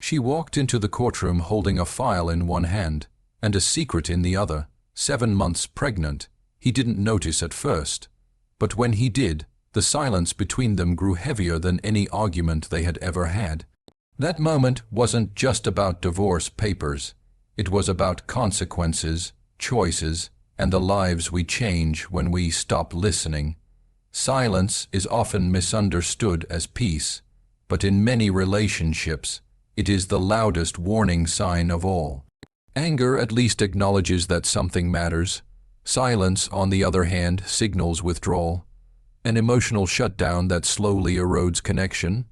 She walked into the courtroom holding a file in one hand and a secret in the other, 7 months pregnant. He didn't notice at first, but when he did, the silence between them grew heavier than any argument they had ever had. That moment wasn't just about divorce papers. It was about consequences, choices, and the lives we change when we stop listening. Silence is often misunderstood as peace, but in many relationships, it is the loudest warning sign of all. Anger at least acknowledges that something matters. Silence, on the other hand, signals withdrawal, an emotional shutdown that slowly erodes connection.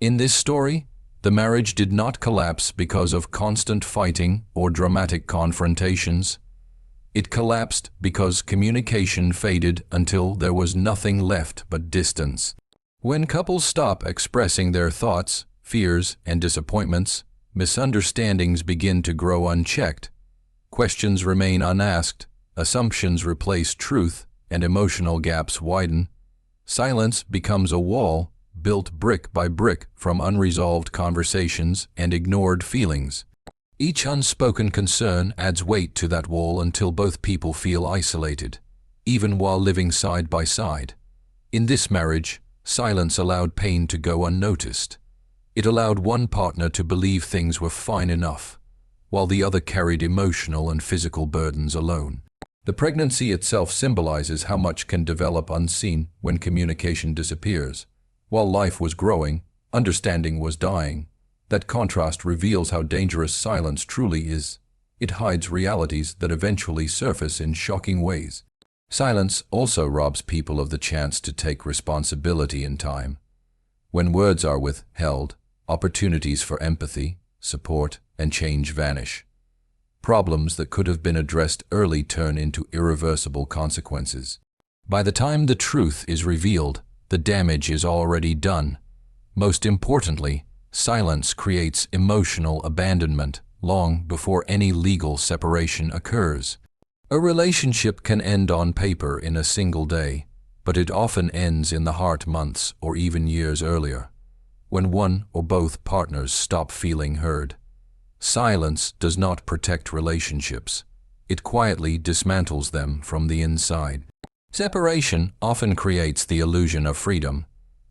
In this story, the marriage did not collapse because of constant fighting or dramatic confrontations. It collapsed because communication faded until there was nothing left but distance. When couples stop expressing their thoughts, fears, and disappointments, misunderstandings begin to grow unchecked. Questions remain unasked, assumptions replace truth, and emotional gaps widen. Silence becomes a wall, built brick by brick from unresolved conversations and ignored feelings. Each unspoken concern adds weight to that wall until both people feel isolated, even while living side by side. In this marriage, silence allowed pain to go unnoticed. It allowed one partner to believe things were fine enough, while the other carried emotional and physical burdens alone. The pregnancy itself symbolizes how much can develop unseen when communication disappears. While life was growing, understanding was dying. That contrast reveals how dangerous silence truly is. It hides realities that eventually surface in shocking ways. Silence also robs people of the chance to take responsibility in time. When words are withheld, opportunities for empathy, support, and change vanish. Problems that could have been addressed early turn into irreversible consequences. By the time the truth is revealed, the damage is already done. Most importantly, silence creates emotional abandonment long before any legal separation occurs. A relationship can end on paper in a single day, but it often ends in the heart months or even years earlier, when one or both partners stop feeling heard. Silence does not protect relationships. It quietly dismantles them from the inside. Separation often creates the illusion of freedom,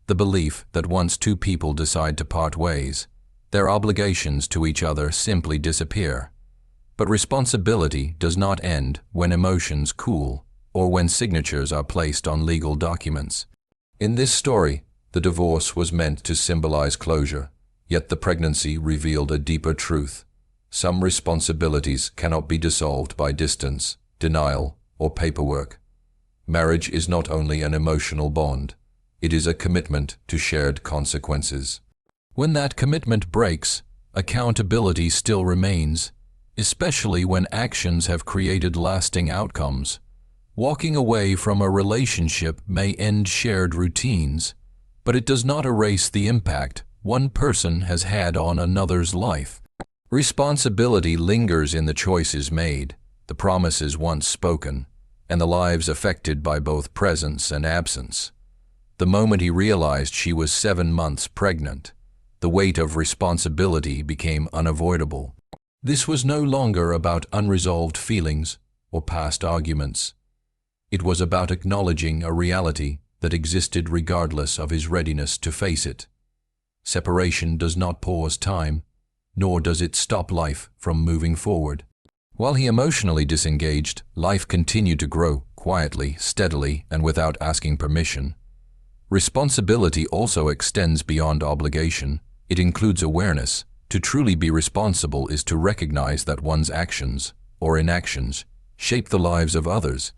the belief that once two people decide to part ways, their obligations to each other simply disappear. But responsibility does not end when emotions cool or when signatures are placed on legal documents. In this story, the divorce was meant to symbolize closure, yet the pregnancy revealed a deeper truth. Some responsibilities cannot be dissolved by distance, denial, or paperwork. Marriage is not only an emotional bond, it is a commitment to shared consequences. When that commitment breaks, accountability still remains, especially when actions have created lasting outcomes. Walking away from a relationship may end shared routines, but it does not erase the impact one person has had on another's life. Responsibility lingers in the choices made, the promises once spoken, and the lives affected by both presence and absence. The moment he realized she was 7 months pregnant, the weight of responsibility became unavoidable. This was no longer about unresolved feelings or past arguments. It was about acknowledging a reality that existed regardless of his readiness to face it. Separation does not pause time, nor does it stop life from moving forward. While he emotionally disengaged, life continued to grow quietly, steadily, and without asking permission. Responsibility also extends beyond obligation. It includes awareness. To truly be responsible is to recognize that one's actions, or inactions, shape the lives of others.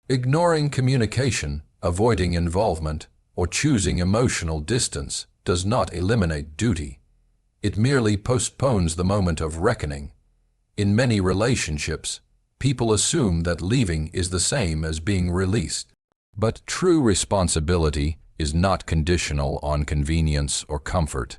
Ignoring communication, avoiding involvement, or choosing emotional distance does not eliminate duty. It merely postpones the moment of reckoning. In many relationships, people assume that leaving is the same as being released. But true responsibility is not conditional on convenience or comfort.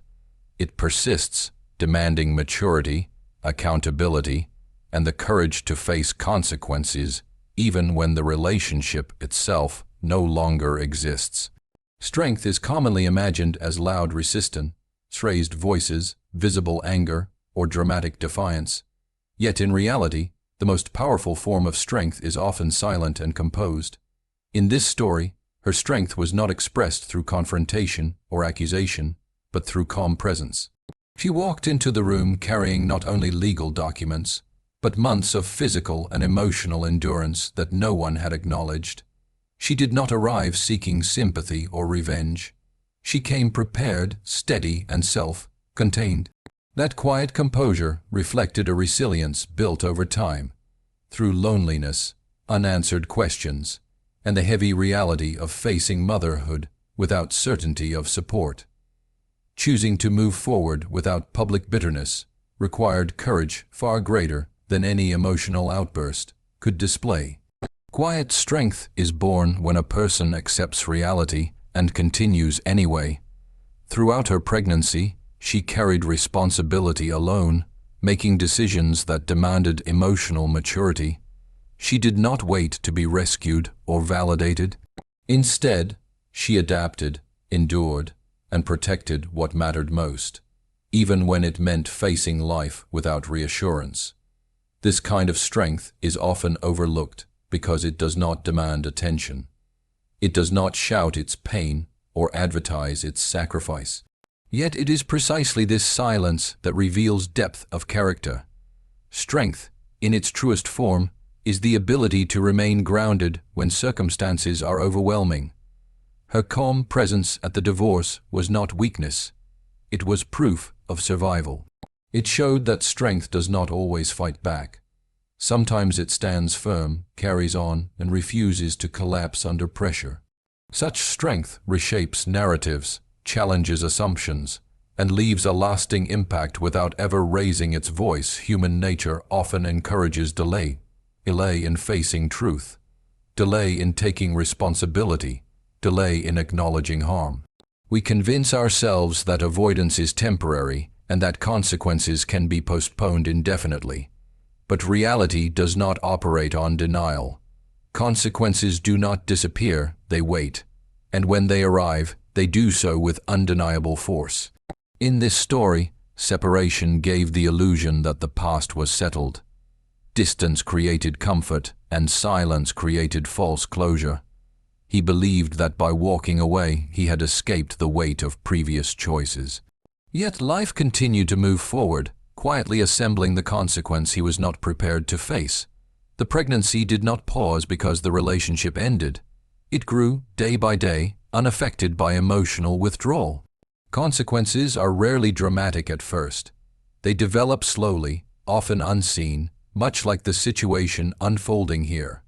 It persists, demanding maturity, accountability, and the courage to face consequences even when the relationship itself no longer exists. Strength is commonly imagined as loud resistance, raised voices, visible anger, or dramatic defiance. Yet in reality, the most powerful form of strength is often silent and composed. In this story, her strength was not expressed through confrontation or accusation, but through calm presence. She walked into the room carrying not only legal documents, but months of physical and emotional endurance that no one had acknowledged. She did not arrive seeking sympathy or revenge. She came prepared, steady, and self-contained. That quiet composure reflected a resilience built over time, through loneliness, unanswered questions, and the heavy reality of facing motherhood without certainty of support. Choosing to move forward without public bitterness required courage far greater than any emotional outburst could display. Quiet strength is born when a person accepts reality and continues anyway. Throughout her pregnancy, she carried responsibility alone, making decisions that demanded emotional maturity. She did not wait to be rescued or validated. Instead, she adapted, endured, and protected what mattered most, even when it meant facing life without reassurance. This kind of strength is often overlooked because it does not demand attention. It does not shout its pain or advertise its sacrifice. Yet it is precisely this silence that reveals depth of character. Strength, in its truest form, is the ability to remain grounded when circumstances are overwhelming. Her calm presence at the divorce was not weakness. It was proof of survival. It showed that strength does not always fight back. Sometimes it stands firm, carries on, and refuses to collapse under pressure. Such strength reshapes narratives, challenges assumptions, and leaves a lasting impact without ever raising its voice. Human nature often encourages delay in facing truth, delay in taking responsibility, delay in acknowledging harm. We convince ourselves that avoidance is temporary and that consequences can be postponed indefinitely. But reality does not operate on denial. Consequences do not disappear, they wait. And when they arrive, they do so with undeniable force. In this story, separation gave the illusion that the past was settled. Distance created comfort, and silence created false closure. He believed that by walking away, he had escaped the weight of previous choices. Yet life continued to move forward, quietly assembling the consequence he was not prepared to face. The pregnancy did not pause because the relationship ended. It grew, day by day, unaffected by emotional withdrawal. Consequences are rarely dramatic at first. They develop slowly, often unseen, much like the situation unfolding here.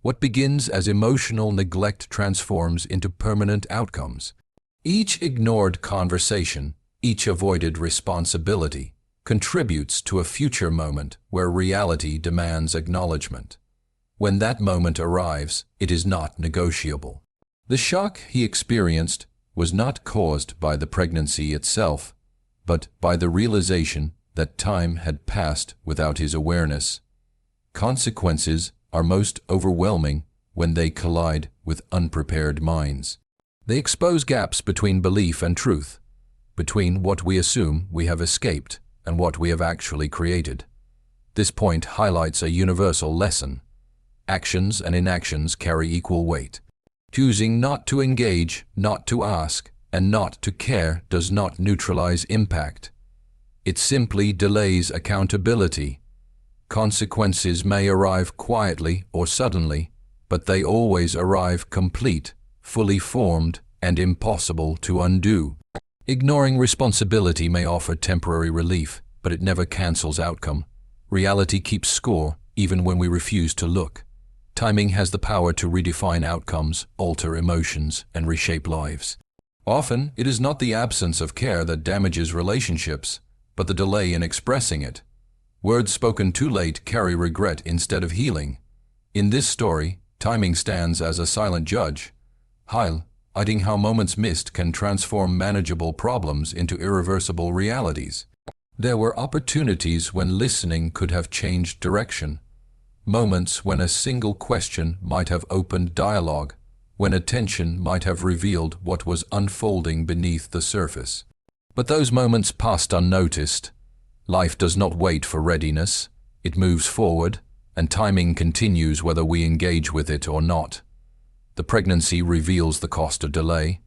What begins as emotional neglect transforms into permanent outcomes. Each ignored conversation, each avoided responsibility, contributes to a future moment where reality demands acknowledgement. When that moment arrives, it is not negotiable. The shock he experienced was not caused by the pregnancy itself, but by the realization that time had passed without his awareness. Consequences are most overwhelming when they collide with unprepared minds. They expose gaps between belief and truth, between what we assume we have escaped and what we have actually created. This point highlights a universal lesson. Actions and inactions carry equal weight. Choosing not to engage, not to ask, and not to care does not neutralize impact. It simply delays accountability. Consequences may arrive quietly or suddenly, but they always arrive complete, fully formed, and impossible to undo. Ignoring responsibility may offer temporary relief, but it never cancels outcome. Reality keeps score, even when we refuse to look. Timing has the power to redefine outcomes, alter emotions, and reshape lives. Often, it is not the absence of care that damages relationships, but the delay in expressing it. Words spoken too late carry regret instead of healing. In this story, timing stands as a silent judge, highlighting how moments missed can transform manageable problems into irreversible realities. There were opportunities when listening could have changed direction, moments when a single question might have opened dialogue, when attention might have revealed what was unfolding beneath the surface. But those moments passed unnoticed. Life does not wait for readiness. It moves forward, and timing continues whether we engage with it or not. The pregnancy reveals the cost of delay.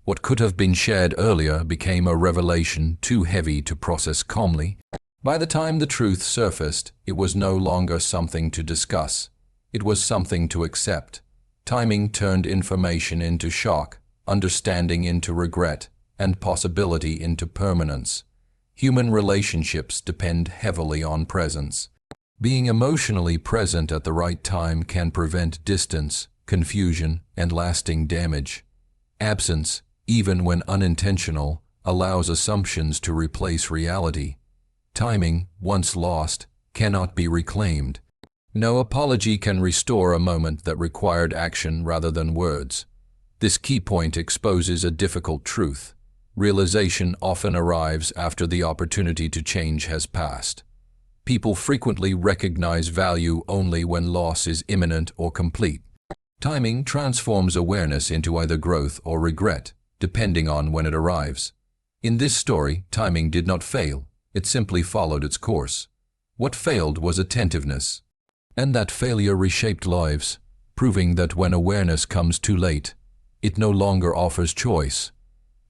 What could have been shared earlier became a revelation too heavy to process calmly. By the time the truth surfaced, it was no longer something to discuss. It was something to accept. Timing turned information into shock, understanding into regret, and possibility into permanence. Human relationships depend heavily on presence. Being emotionally present at the right time can prevent distance, confusion, and lasting damage. Absence, even when unintentional, allows assumptions to replace reality. Timing, once lost, cannot be reclaimed. No apology can restore a moment that required action rather than words. This key point exposes a difficult truth. Realization often arrives after the opportunity to change has passed. People frequently recognize value only when loss is imminent or complete. Timing transforms awareness into either growth or regret, depending on when it arrives. In this story, timing did not fail. It simply followed its course. What failed was attentiveness. And that failure reshaped lives, proving that when awareness comes too late, it no longer offers choice,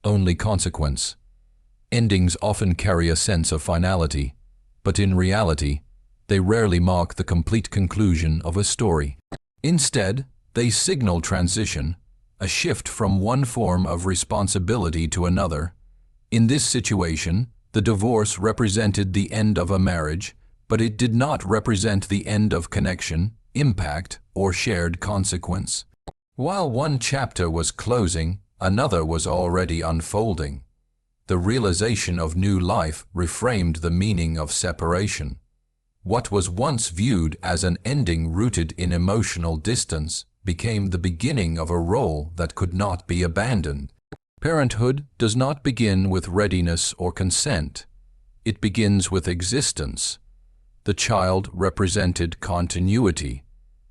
only consequence. Endings often carry a sense of finality, but in reality, they rarely mark the complete conclusion of a story. Instead, they signal transition, a shift from one form of responsibility to another. In this situation, the divorce represented the end of a marriage, but it did not represent the end of connection, impact, or shared consequence. While one chapter was closing, another was already unfolding. The realization of new life reframed the meaning of separation. What was once viewed as an ending rooted in emotional distance became the beginning of a role that could not be abandoned. Parenthood does not begin with readiness or consent. It begins with existence. The child represented continuity,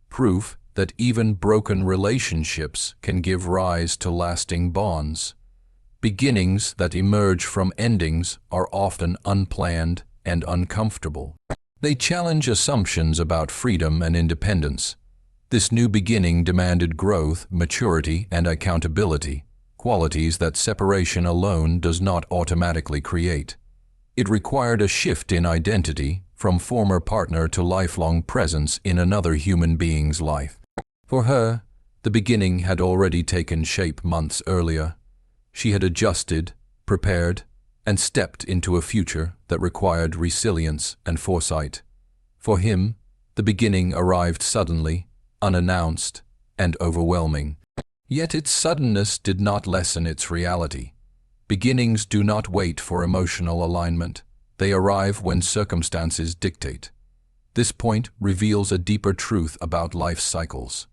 proof that even broken relationships can give rise to lasting bonds. Beginnings that emerge from endings are often unplanned and uncomfortable. They challenge assumptions about freedom and independence. This new beginning demanded growth, maturity, and accountability, qualities that separation alone does not automatically create. It required a shift in identity, from former partner to lifelong presence in another human being's life. For her, the beginning had already taken shape months earlier. She had adjusted, prepared, and stepped into a future that required resilience and foresight. For him, the beginning arrived suddenly, unannounced, and overwhelming. Yet its suddenness did not lessen its reality. Beginnings do not wait for emotional alignment. They arrive when circumstances dictate. This point reveals a deeper truth about life's cycles.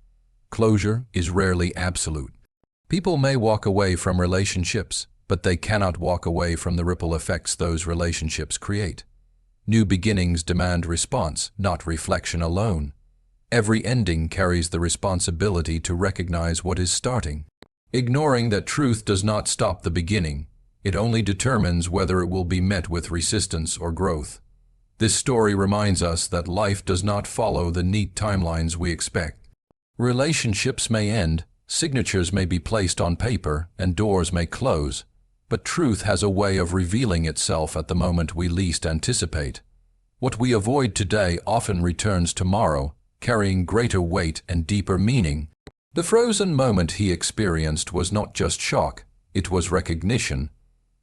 Closure is rarely absolute. People may walk away from relationships, but they cannot walk away from the ripple effects those relationships create. New beginnings demand response, not reflection alone. Every ending carries the responsibility to recognize what is starting. Ignoring that truth does not stop the beginning. It only determines whether it will be met with resistance or growth. This story reminds us that life does not follow the neat timelines we expect. Relationships may end, signatures may be placed on paper, and doors may close, but truth has a way of revealing itself at the moment we least anticipate. What we avoid today often returns tomorrow, carrying greater weight and deeper meaning. The frozen moment he experienced was not just shock, it was recognition.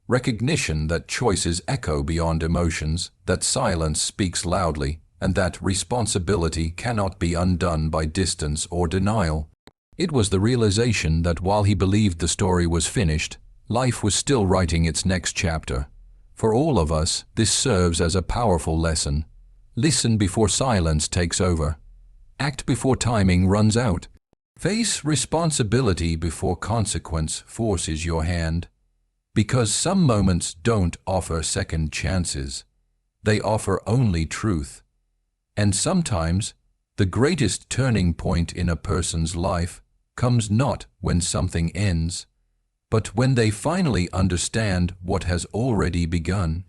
Recognition that choices echo beyond emotions, that silence speaks loudly, and that responsibility cannot be undone by distance or denial. It was the realization that while he believed the story was finished, life was still writing its next chapter. For all of us, this serves as a powerful lesson. Listen before silence takes over. Act before timing runs out. Face responsibility before consequence forces your hand. Because some moments don't offer second chances. They offer only truth. And sometimes, the greatest turning point in a person's life comes not when something ends, but when they finally understand what has already begun.